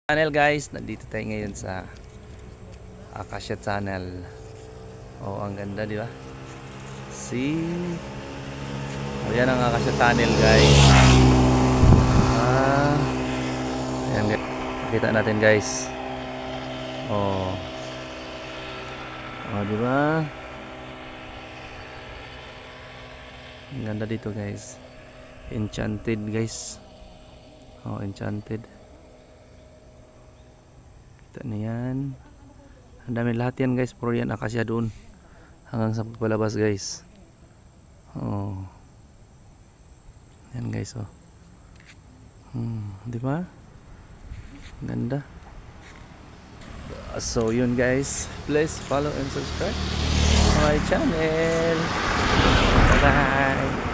Channel guys, nandito tayo ngayon sa Acacia Tunnel. Oh, ang ganda, di ba? See? Oh, yan ang Acacia Tunnel guys. Ah, ayan guys. Pakita natin guys. Oh. Oh, di ba? Ang ganda dito guys. Enchanted guys. Oh, enchanted. Kita na yan. Ang dami lahat yan guys. Puro yan akasya doon. Hanggang sa pagpalabas guys. Oh. Yan guys oh. Di ba? Ganda. So yun guys. Please follow and subscribe my channel. Bye bye.